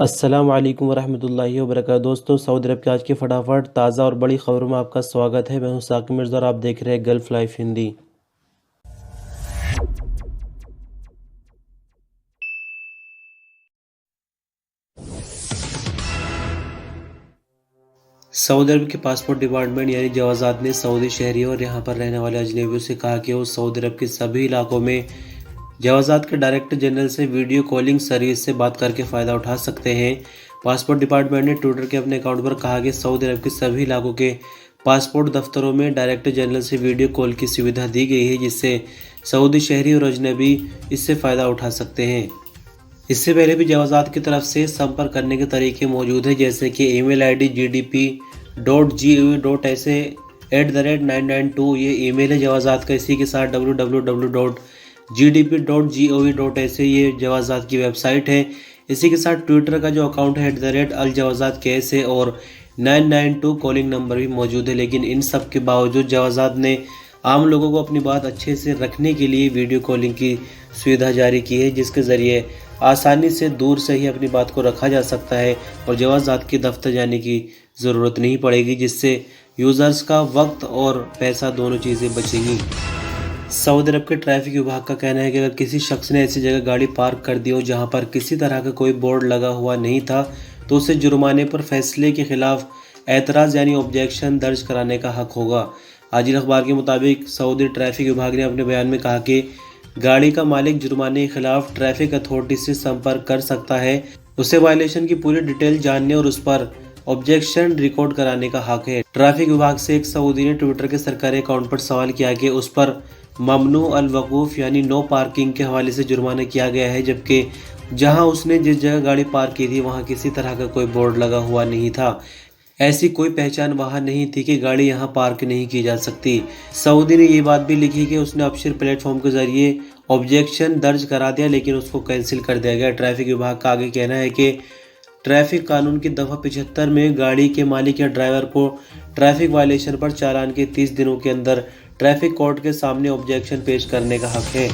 अस्सलाम वालेकुम वरहमतुल्लाहि वबरकातुहू। दोस्तों, सऊदी अरब की आज की फटाफट ताज़ा और बड़ी खबरों में आपका स्वागत है। मैं हूं साकिब मिर्ज़ा और आप देख रहे हैं गल्फ़ लाइफ हिंदी। सऊदी अरब के पासपोर्ट डिपार्टमेंट यानी जवाज़ात ने सऊदी शहरियों और यहां पर रहने वाले अजनबियों से कहा कि वो सऊदी अरब के सभी इलाकों में जवाज़ात के डायरेक्टर जनरल से वीडियो कॉलिंग सर्विस से बात करके फ़ायदा उठा सकते हैं। पासपोर्ट डिपार्टमेंट ने ट्विटर के अपने अकाउंट पर कहा कि सऊदी अरब के सभी इलाकों के पासपोर्ट दफ्तरों में डायरेक्टर जनरल से वीडियो कॉल की सुविधा दी गई है, जिससे सऊदी शहरी और अजनबी इससे फ़ायदा उठा सकते हैं। इससे पहले भी जवाज़ात की तरफ से संपर्क करने के तरीके मौजूद हैं, जैसे कि ईमेल आईडी gdp.gov.sa@992 ये ईमेल है जवाज़ात का। इसी के साथ www.gdp.gov.sa ये जवाज़ात की वेबसाइट है। इसी के साथ ट्विटर का जो अकाउंट है @अल-जवाज़ात-KSA और 992 कॉलिंग नंबर भी मौजूद है। लेकिन इन सब के बावजूद जवाज़ात ने आम लोगों को अपनी बात अच्छे से रखने के लिए वीडियो कॉलिंग की सुविधा जारी की है, जिसके ज़रिए आसानी से दूर से ही अपनी बात को रखा जा सकता है और जवाज़ात के दफ्तर जाने की ज़रूरत नहीं पड़ेगी, जिससे यूज़र्स का वक्त और पैसा दोनों चीज़ें बचेंगी। सऊदी अरब के ट्रैफिक विभाग का कहना है कि अगर किसी शख्स ने ऐसी जगह गाड़ी पार्क कर दी हो जहां पर किसी तरह का कोई बोर्ड लगा हुआ नहीं था, तो उसे जुर्माने पर फैसले के खिलाफ एतराज़ यानी ऑब्जेक्शन दर्ज कराने का हक होगा। आजिल अखबार के मुताबिक सऊदी ट्रैफिक विभाग ने अपने बयान में कहा कि गाड़ी का मालिक जुर्माने के खिलाफ ट्रैफिक अथॉरिटी से संपर्क कर सकता है। उसे वायलेशन की पूरी डिटेल जानने और उस पर ऑब्जेक्शन रिकॉर्ड कराने का हक है। ट्रैफिक विभाग से एक सऊदी ने ट्विटर के सरकारी अकाउंट पर सवाल किया कि उस पर ममनू अल वकूफ़ यानी नो पार्किंग के हवाले से जुर्माना किया गया है, जबकि जहां उसने जिस जगह गाड़ी पार्क की थी वहां किसी तरह का कोई बोर्ड लगा हुआ नहीं था। ऐसी कोई पहचान वहां नहीं थी कि गाड़ी यहां पार्क नहीं की जा सकती। सऊदी ने ये बात भी लिखी कि उसने अबशिर प्लेटफॉर्म के जरिए ऑब्जेक्शन दर्ज करा दिया, लेकिन उसको कैंसिल कर दिया गया। ट्रैफिक विभाग का आगे कहना है कि ट्रैफिक कानून की दफ़ा 75 में गाड़ी के मालिक या ड्राइवर को ट्रैफिक वायलेशन पर चालान के 30 दिनों के अंदर ट्रैफिक कोर्ट के सामने ऑब्जेक्शन पेश करने का हक है।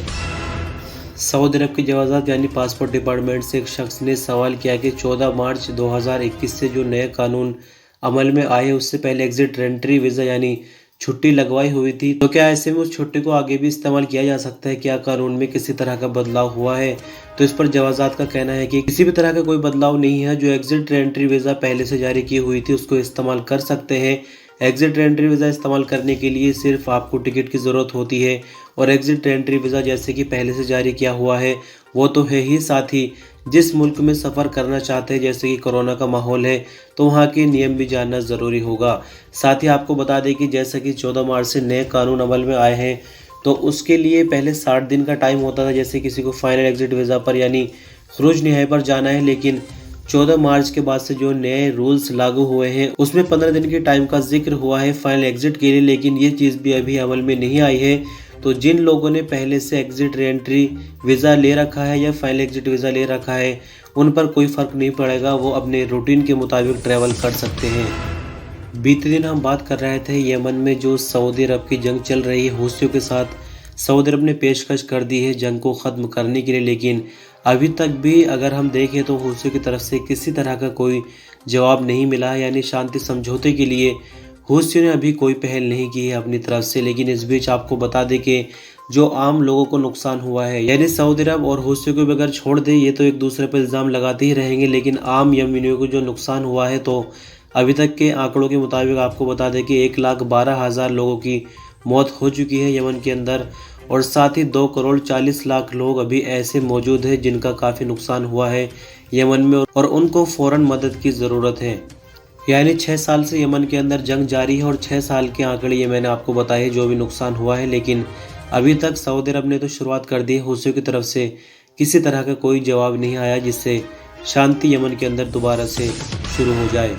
सऊदी अरब के जवाज़ात यानी पासपोर्ट डिपार्टमेंट से एक शख्स ने सवाल किया कि 14 मार्च 2021 से जो नए कानून अमल में आए उससे पहले एग्जिट एंट्री वीज़ा यानी छुट्टी लगवाई हुई थी, तो क्या ऐसे में उस छुट्टी को आगे भी इस्तेमाल किया जा सकता है? क्या कानून में किसी तरह का बदलाव हुआ है? तो इस पर जवाज़ात का कहना है कि किसी भी तरह का कोई बदलाव नहीं है। जो एग्जिट एंट्री वीज़ा पहले से जारी की हुई थी उसको इस्तेमाल कर सकते हैं। एग्जिट एंट्री वीज़ा इस्तेमाल करने के लिए सिर्फ आपको टिकट की ज़रूरत होती है और एग्जिट एंट्री वीज़ा जैसे कि पहले से जारी किया हुआ है वो तो है ही, साथ ही जिस मुल्क में सफ़र करना चाहते हैं जैसे कि कोरोना का माहौल है तो वहाँ के नियम भी जानना ज़रूरी होगा। साथ ही आपको बता दें कि जैसा कि 14 मार्च से नए कानून अमल में आए हैं तो उसके लिए पहले 60 दिन का टाइम होता था, जैसे किसी को फाइनल एग्जिट वीज़ा पर यानी खरूज नहाई पर जाना है। लेकिन 14 मार्च के बाद से जो नए रूल्स लागू हुए हैं उसमें 15 दिन के टाइम का जिक्र हुआ है फाइनल एग्जिट के लिए, लेकिन ये चीज़ भी अभी अमल में नहीं आई है। तो जिन लोगों ने पहले से एग्जिट रीएंट्री वीज़ा ले रखा है या फाइनल एग्जिट वीज़ा ले रखा है उन पर कोई फ़र्क नहीं पड़ेगा, वो अपने रूटीन के मुताबिक ट्रैवल कर सकते हैं। बीते दिन हम बात कर रहे थे यमन में जो सऊदी अरब की जंग चल रही है हूथियों के साथ। सऊदी अरब ने पेशकश कर दी है जंग को ख़त्म करने के लिए, लेकिन अभी तक भी अगर हम देखें तो हूथियों की तरफ से किसी तरह का कोई जवाब नहीं मिला है, यानी शांति समझौते के लिए हूथियों ने अभी कोई पहल नहीं की है अपनी तरफ से। लेकिन इस बीच आपको बता दें कि जो आम लोगों को नुकसान हुआ है, यानी सऊदी अरब और हूथियों को भी अगर छोड़ दे ये तो एक दूसरे पर इल्ज़ाम लगाते ही रहेंगे, लेकिन आम यमनियों को जो नुकसान हुआ है तो अभी तक के आंकड़ों के मुताबिक आपको बता दें कि 1,12,000 लोगों की मौत हो चुकी है यमन के अंदर, और साथ ही 2,40,00,000 लोग अभी ऐसे मौजूद हैं जिनका काफ़ी नुकसान हुआ है यमन में और उनको फ़ौरन मदद की ज़रूरत है। यानी 6 साल से यमन के अंदर जंग जारी है और 6 साल के आंकड़े ये मैंने आपको बताए जो भी नुकसान हुआ है, लेकिन अभी तक सऊदी अरब ने तो शुरुआत कर दी है, हूथियों की तरफ से किसी तरह का कोई जवाब नहीं आया जिससे शांति यमन के अंदर दोबारा से शुरू हो जाए।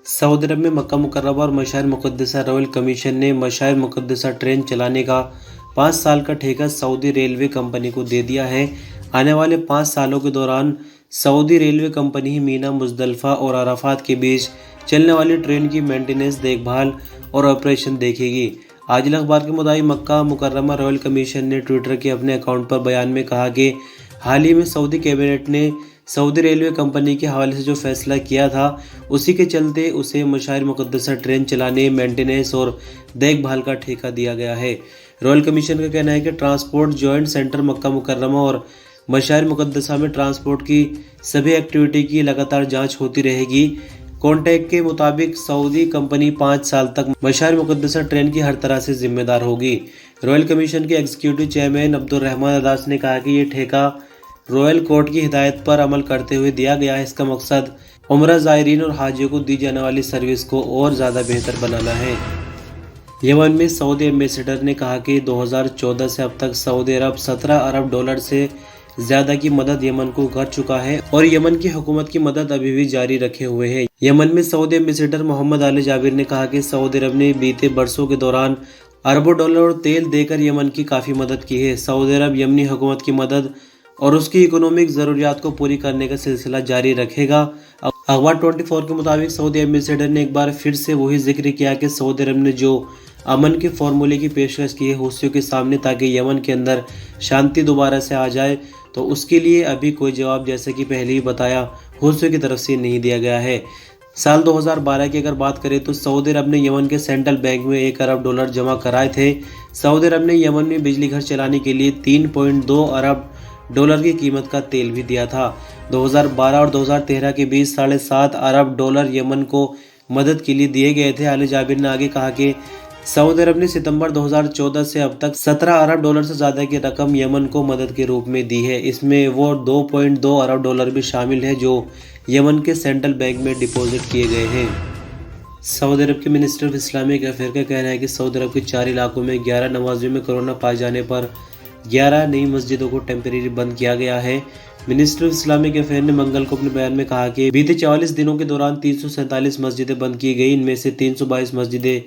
सऊदी अरब में मक्का मुकर्रमा और मशाइर मुक़द्दसा रॉयल कमीशन ने मशाइर मुक़द्दसा ट्रेन चलाने का 5 साल का ठेका सऊदी रेलवे कंपनी को दे दिया है। आने वाले 5 सालों के दौरान सऊदी रेलवे कंपनी ही मीना, मुज़दलिफ़ा और अराफात के बीच चलने वाली ट्रेन की मेंटेनेंस, देखभाल और ऑपरेशन देखेगी। आजिल अखबार के मुताबिक मक्का मुकर्रमा रॉयल कमीशन ने ट्विटर के अपने अकाउंट पर बयान में कहा कि हाल ही में सऊदी कैबिनेट ने सऊदी रेलवे कंपनी के हवाले से जो फैसला किया था उसी के चलते उसे मशाइर मुक़द्दसा ट्रेन चलाने, मेंटेनेंस और देखभाल का ठेका दिया गया है। रॉयल कमीशन का कहना है कि ट्रांसपोर्ट जॉइंट सेंटर मक्का मुकर्रमा और मशाइर मुक़द्दसा में ट्रांसपोर्ट की सभी एक्टिविटी की लगातार जांच होती रहेगी। कॉन्टैक्ट के मुताबिक सऊदी कंपनी 5 साल तक मशाइर मुक़द्दसा ट्रेन की हर तरह से जिम्मेदार होगी। रॉयल कमीशन के एग्जीक्यूटिव चेयरमैन अब्दुर्रहमान अदास ने कहा कि ये ठेका रॉयल कोर्ट की हिदायत पर अमल करते हुए दिया गया है। इसका मकसद उम्रा ज़ायरीन और हाजियों को दी जाने वाली सर्विस को और ज़्यादा बेहतर बनाना है। यमन में सऊदी एम्बेसडर ने कहा कि 2014 से अब तक सऊदी अरब 17 अरब डॉलर से ज़्यादा की मदद यमन को कर चुका है और यमन की हुकूमत की मदद अभी भी जारी रखे हुए है। यमन में सऊदी एम्बेसडर मोहम्मद आले जाबिर ने कहा कि सऊदी अरब ने बीते बरसों के दौरान अरबों डॉलर और तेल देकर यमन की काफ़ी मदद की है। सऊदी अरब यमनी हुकूमत की मदद और उसकी इकोनॉमिक ज़रूरियात को पूरी करने का सिलसिला जारी रखेगा। अखबार 24 के मुताबिक सऊदी एम्बेसडर ने एक बार फिर से वही जिक्र किया कि सऊदी अरब ने जो अमन के फार्मूले की पेशकश की है हूथियों के सामने ताकि यमन के अंदर शांति दोबारा से आ जाए, तो उसके लिए अभी कोई जवाब, जैसे कि पहले ही बताया, हूथियों की तरफ से नहीं दिया गया है। साल 2012 की अगर बात करें तो सऊदी अरब ने यमन के सेंट्रल बैंक में 1 अरब डॉलर जमा कराए थे। सऊदी अरब ने यमन में बिजली घर चलाने के लिए 3.2 अरब डॉलर की कीमत का तेल भी दिया था। 2012 और 2013 के बीच 7.5 अरब डॉलर यमन को मदद के लिए दिए गए थे। आले जाबिर ने आगे कहा कि सऊदी अरब ने सितंबर 2014 से अब तक 17 अरब डॉलर से ज़्यादा की रकम यमन को मदद के रूप में दी है। इसमें वो 2.2 अरब डॉलर भी शामिल है जो यमन के सेंट्रल बैंक में डिपॉजिट किए गए हैं। सऊदी अरब के मिनिस्टर ऑफ इस्लामिक अफेयर का कहना है कि सऊदी अरब के 4 इलाकों में 11 नमाजियों में कोरोना पाए जाने पर 11 नई मस्जिदों को टेम्परेरी बंद किया गया है। मिनिस्टर ऑफ इस्लामिक अफेयर ने मंगल को अपने बयान में कहा कि बीते 44 दिनों के दौरान 347 मस्जिदें बंद की गई। इनमें से 322 मस्जिदें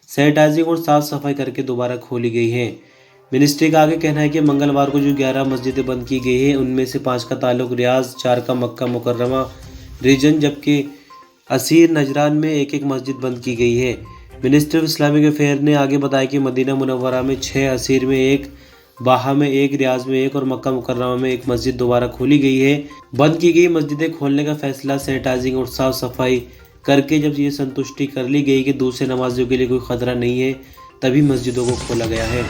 सैनिटाइजिंग और साफ सफाई करके दोबारा खोली गई हैं। मिनिस्ट्री का आगे कहना है कि मंगलवार को जो 11 मस्जिदें बंद की गई हैं उनमें से 5 का ताल्लुक रियाज, 4 का मक्का मुकर्रमा रीजन, जबकि असीर नजरान में एक मस्जिद बंद की गई है। मिनिस्टर ऑफ इस्लामिक अफेयर ने आगे बताया कि मदीना मुनव्वरा में 6, असीर में 1, बाहा में 1, रियाज में 1 और मक्का मुकर्रमा में 1 मस्जिद दोबारा खोली गई है। बंद की गई मस्जिदें खोलने का फैसला सैनिटाइजिंग और साफ सफाई करके जब ये संतुष्टि कर ली गई कि दूसरे नमाजियों के लिए कोई खतरा नहीं है, तभी मस्जिदों को खोला गया है।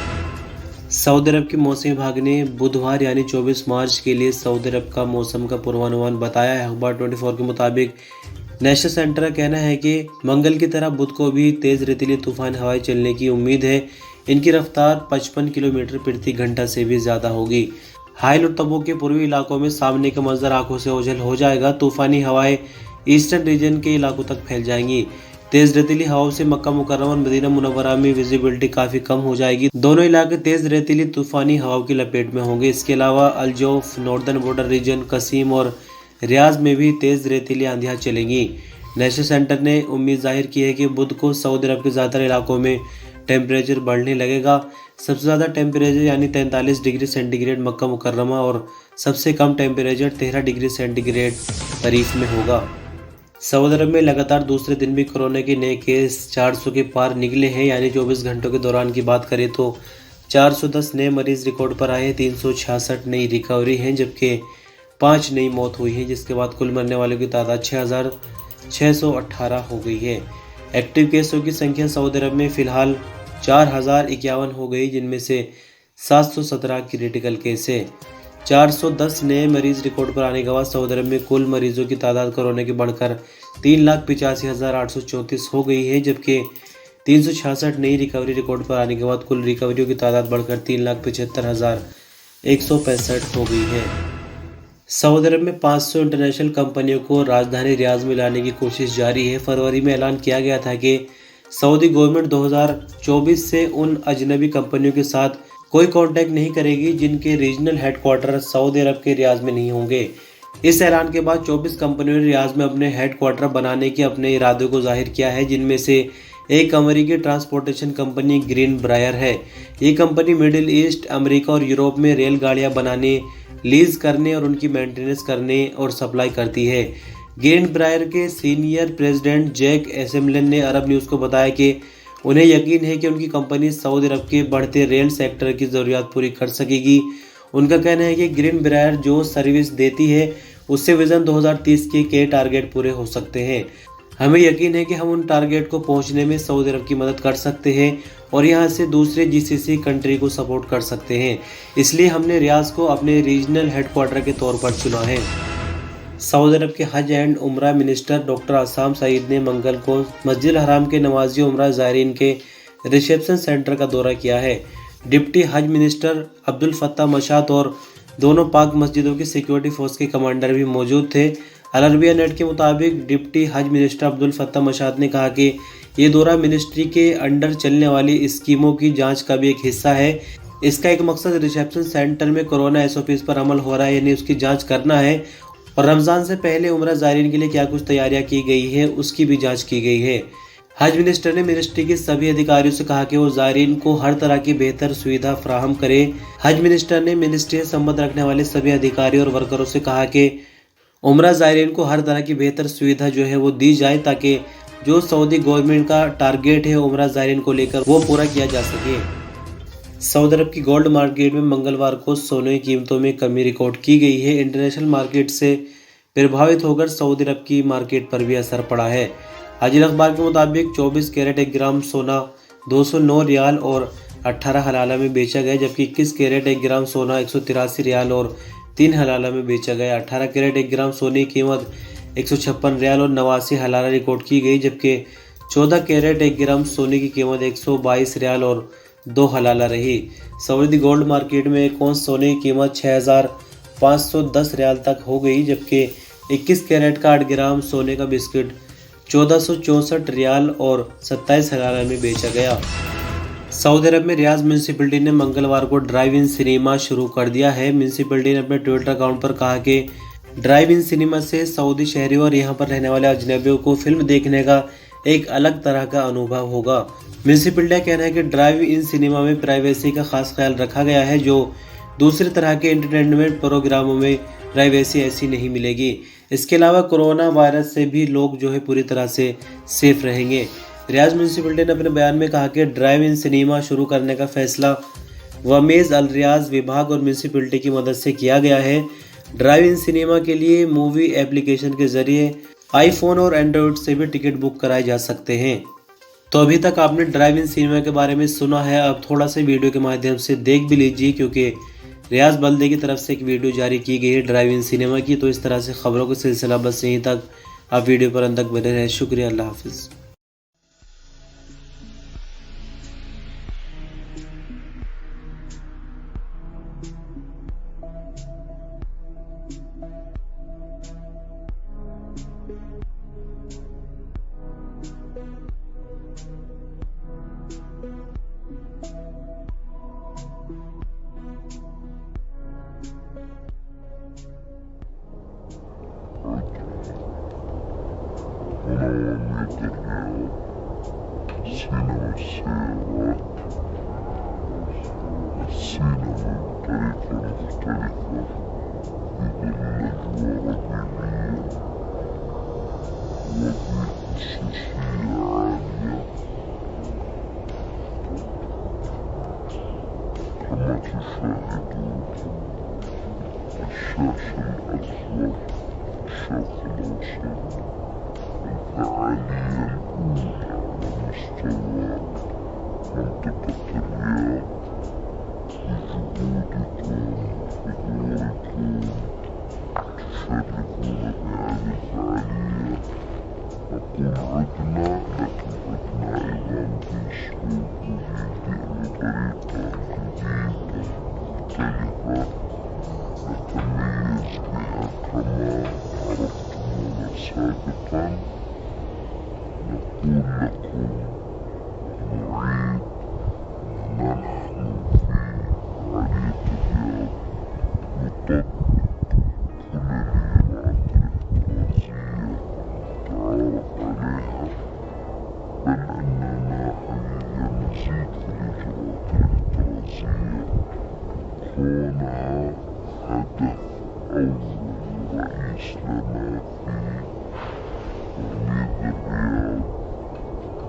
सऊदी अरब के मौसम विभाग ने बुधवार यानी 24 मार्च के लिए सऊदी अरब का मौसम का पूर्वानुमान बताया है। अखबार 24 के मुताबिक नेशनल सेंटर का कहना है कि मंगल की तरह बुध को भी तेज़ रेतीली तूफान हवाएं चलने की उम्मीद है। इनकी रफ्तार 55 किलोमीटर प्रति घंटा से भी ज़्यादा होगी। हाइल और तबूक के पूर्वी इलाकों में सामने का मंजर आंखों से ओझल हो जाएगा। तूफानी हवाएं ईस्टर्न रीजन के इलाकों तक फैल जाएंगी। तेज़ रेतीली हवाओं से मक्का मुकर्रमा और मदीना मुनव्वरा में विजिबिलिटी काफ़ी कम हो जाएगी। दोनों इलाके तेज़ रेतीली तूफानी हवाओं की लपेट में होंगे। इसके अलावा अलजौफ, नॉर्दर्न बॉर्डर रीजन, कसीम और रियाज में भी तेज़ रेतीली आंधियाँ चलेंगी। नेशनल सेंटर ने उम्मीद जाहिर की है कि बुध को सऊदी अरब के ज़्यादातर इलाकों में टेम्परेचर बढ़ने लगेगा। सबसे ज़्यादा टेम्परेचर यानी 43 डिग्री सेंटीग्रेड मक्का मुकर्रमा और सबसे कम टेम्परेचर 13 डिग्री सेंटीग्रेड तरीफ में होगा। सऊदी अरब में लगातार दूसरे दिन भी कोरोना के नए केस 400 के पार निकले हैं। यानी 24 घंटों के दौरान की बात करें तो 410 नए मरीज रिकॉर्ड पर आए हैं, 366 नई रिकवरी हैं, जबकि 5 नई मौत हुई है, जिसके बाद कुल मरने वालों की तादाद 6618 हो गई है। एक्टिव केसों की संख्या सऊदी अरब में फ़िलहाल 4051 हो गई, जिनमें से 717 क्रिटिकल केस है। 410 नए मरीज रिकॉर्ड पर आने के बाद सऊदी अरब में कुल मरीजों की तादाद कोरोना की बढ़कर 3,85,834 हो गई है, जबकि 366 नई रिकवरी रिकॉर्ड पर आने के बाद कुल रिकवरियों की तादाद बढ़कर 3,75,165 हो गई है। सऊदी अरब में 500 इंटरनेशनल कंपनियों को राजधानी रियाज में लाने की कोशिश जारी है। फरवरी में ऐलान किया गया था कि सऊदी गवर्नमेंट 2024 से उन अजनबी कंपनियों के साथ कोई कांटेक्ट नहीं करेगी जिनके रीजनल हेडक्वार्टर सऊदी अरब के रियाज में नहीं होंगे। इस ऐलान के बाद 24 कंपनियों ने रियाज में अपने हेडक्वार्टर बनाने के अपने इरादे को जाहिर किया है, जिनमें से एक अमेरिकी ट्रांसपोर्टेशन कंपनी ग्रीन ब्रायर है। ये कंपनी मिडिल ईस्ट, अमेरिका और यूरोप में रेलगाड़ियां बनाने, लीज करने और उनकी मेंटेनेंस करने और सप्लाई करती है। ग्रीन ब्रायर के सीनियर प्रेसिडेंट जैक एसेम्बलन ने अरब न्यूज़ को बताया कि उन्हें यकीन है कि उनकी कंपनी सऊदी अरब के बढ़ते रेल सेक्टर की ज़रूरियात पूरी कर सकेगी। उनका कहना है कि ग्रीन ब्रायर जो सर्विस देती है उससे विजन 2030 के टारगेट पूरे हो सकते हैं। हमें यकीन है कि हम उन टारगेट को पहुंचने में सऊदी अरब की मदद कर सकते हैं और यहां से दूसरे जीसीसी कंट्री को सपोर्ट कर सकते हैं। इसलिए हमने रियाज को अपने रीजनल हेडक्वार्टर के तौर पर चुना है। सऊदी अरब के हज एंड उम्रा मिनिस्टर डॉक्टर आसाम सईद ने मंगल को मस्जिद हराम के नमाजी उम्रा ज़ायरीन के रिसेप्शन सेंटर का दौरा किया है। डिप्टी हज मिनिस्टर अब्दुल फत्ता मशात और दोनों पाक मस्जिदों की सिक्योरिटी फोर्स के कमांडर भी मौजूद थे। अल अरबिया नेट के मुताबिक डिप्टी हज मिनिस्टर अब्दुल फत्ता मशात ने कहा कि ये दौरा मिनिस्ट्री के अंडर चलने वाली स्कीमों की जांच का भी एक हिस्सा है। इसका एक मकसद रिसेप्शन सेंटर में कोरोना एसओपीज पर अमल हो रहा है यानी उसकी जांच करना है और रमज़ान से पहले उम्रा ज़ायरीन के लिए क्या कुछ तैयारियां की गई है उसकी भी जांच की गई है। हज मिनिस्टर ने मिनिस्ट्री के सभी अधिकारियों से कहा कि वो ज़ायरीन को हर तरह की बेहतर सुविधा फराहम करे। हज मिनिस्टर ने मिनिस्ट्री से संबंध रखने वाले सभी अधिकारियों और वर्करों से कहा कि उम्रा ज़ायरीन को हर तरह की बेहतर सुविधा जो है वो दी जाए ताकि जो सऊदी गवर्नमेंट का टारगेट है उम्रा ज़ायरीन को लेकर वो पूरा किया जा सके। सऊदी अरब की गोल्ड मार्केट में मंगलवार को सोने की कीमतों में कमी रिकॉर्ड की गई है। इंटरनेशनल मार्केट से प्रभावित होकर सऊदी अरब की मार्केट पर भी असर पड़ा है। हाजिर अखबार के मुताबिक 24 कैरेट 1 ग्राम सोना 209 रियाल और 18 हलाला में बेचा गया, जबकि 21 कैरेट 1 ग्राम सोना 183 रियाल और 3 हलाला में बेचा गया। 18 कैरेट 1 ग्राम सोने की कीमत 156 रियाल और 89 हलाला रिकॉर्ड की गई, जबकि 14 कैरेट 1 ग्राम सोने की कीमत 122 रियाल और 2 हलाला रही। सऊदी गोल्ड मार्केट में एक औंस सोने की कीमत 6510 रियाल तक हो गई, जबकि 21 कैरेट का 8 ग्राम सोने का बिस्किट 1464 रियाल और 27 हलाला में बेचा गया। सऊदी अरब में रियाज म्यूनिसिपैलिटी ने मंगलवार को ड्राइव इन सिनेमा शुरू कर दिया है। म्यूनिसिपैलिटी ने अपने ट्विटर अकाउंट पर कहा कि ड्राइव इन सिनेमा से सऊदी शहरियों और यहाँ पर रहने वाले अजनबियों को फिल्म देखने का एक अलग तरह का अनुभव होगा। म्यूनिसिपैलिटी का कहना है कि ड्राइव इन सिनेमा में प्राइवेसी का खास ख्याल रखा गया है, जो दूसरे तरह के एंटरटेनमेंट प्रोग्रामों में प्राइवेसी ऐसी नहीं मिलेगी। इसके अलावा कोरोना वायरस से भी लोग जो है पूरी तरह से सेफ रहेंगे। रियाज म्यूनिसिपैलिटी ने अपने बयान में कहा कि ड्राइव इन सिनेमा शुरू करने का फैसला वमेज अल रियाज विभाग और म्यूनिसिपैलिटी की मदद से किया गया है। ड्राइव इन सिनेमा के लिए मूवी एप्लीकेशन के जरिए आईफोन और एंड्रॉयड से भी टिकट बुक कराए जा सकते हैं। तो अभी तक आपने ड्राइव इन सिनेमा के बारे में सुना है, अब थोड़ा सा वीडियो के माध्यम से देख भी लीजिए, क्योंकि रियाज बल्दे की तरफ से एक वीडियो जारी की गई है ड्राइव इन सिनेमा की। तो इस तरह से खबरों का सिलसिला बस यहीं तक। आप वीडियो पर अंत तक बने रहें। शुक्रिया, अल्लाह हाफिज़।